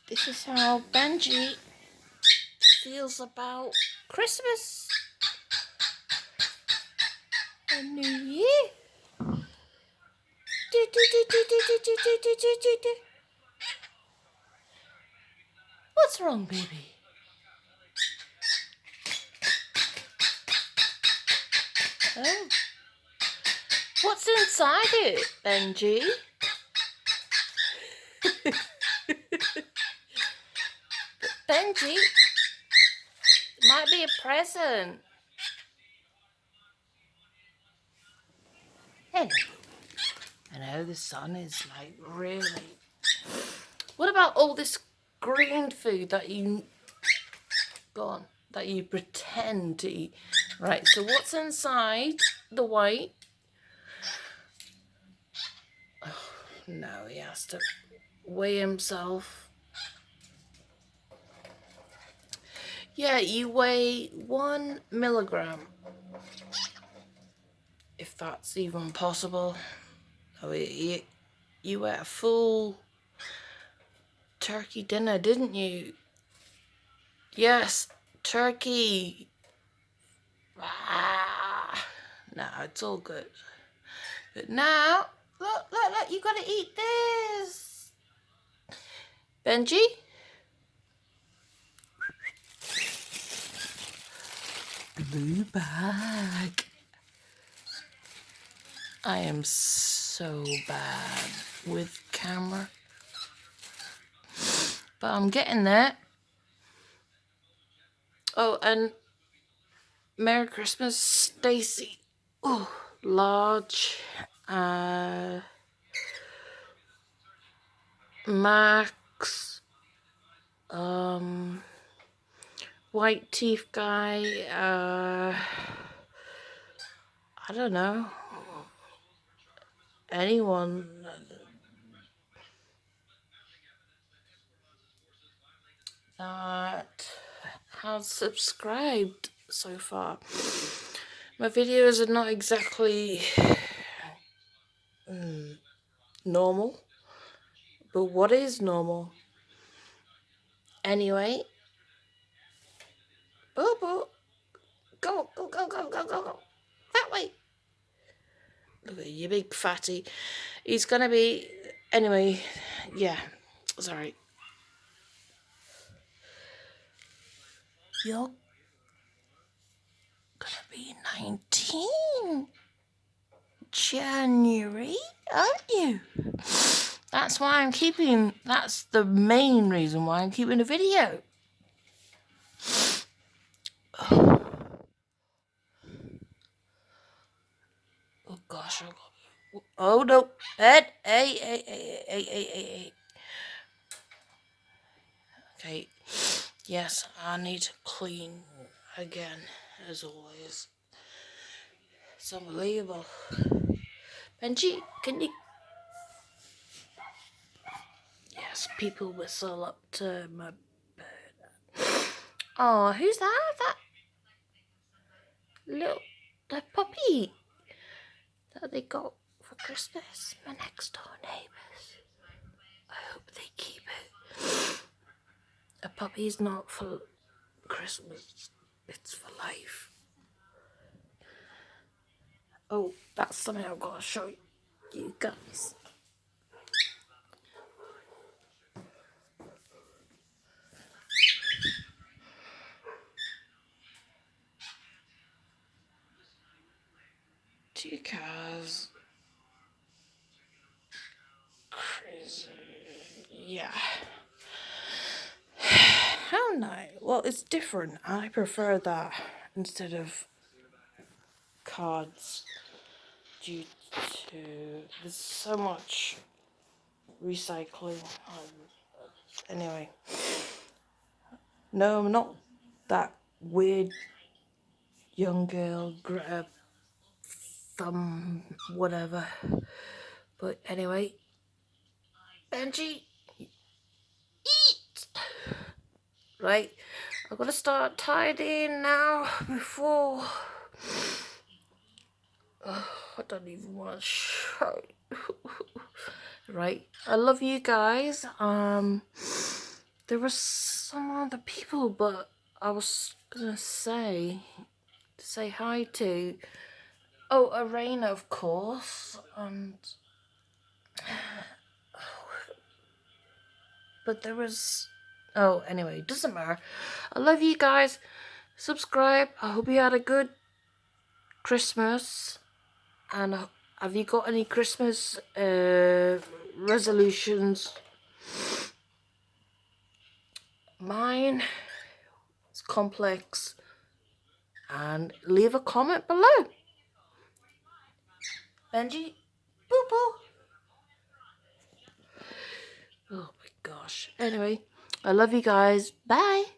This is how Benji feels about Christmas and New Year. What's wrong, baby? Oh. What's inside it, Benji? Benji, it might be a present. Hello. I know the sun is like really. What about all this green food that you that you pretend to eat? Right, so what's inside the white? Oh, no, he has to weigh himself. Yeah, you weigh 1 milligram. If that's even possible. Oh, you ate a full turkey dinner, didn't you? Yes, turkey. No, it's all good. But now, look, you gotta eat this. Benji? Blue bag. I am so bad with camera. But I'm getting there. Oh, and Merry Christmas, Stacy. Oh, large. Max. White teeth guy. I don't know. Anyone that has subscribed so far. My videos are not exactly normal, but what is normal? Anyway, boo boo, go, that way. Look at you, big fatty. He's gonna be, anyway, yeah, sorry. You're gonna be 19 January, aren't you? That's why I'm keeping, that's the main reason why I'm keeping a video. Oh gosh, oh no, Ed, hey. Okay, yes, I need to clean again, as always. It's unbelievable. Benji, can you? Yes, people whistle up to my bed. Oh, who's that? That little, that puppy that they got for Christmas. My next door neighbours. I hope they keep it. A puppy's not for Christmas, it's for life. Oh, that's something I've got to show you guys. Two cars. Crazy. Yeah. How nice. Well, it's different. I prefer that instead of cards due to there's so much recycling. Anyway. No, I'm not that weird young girl, Greta Thumb, whatever. But anyway, Benji, eat! Right, I've got to start tidying now before... I don't even want to show you. Right, I love you guys. there was some other people, but I was gonna say hi to. Oh, Arena, of course, and but there was. Oh, anyway, doesn't matter. I love you guys. Subscribe. I hope you had a good Christmas. And have you got any Christmas resolutions? Mine is complex. And leave a comment below. Benji, boo boo. Oh my gosh. Anyway, I love you guys. Bye.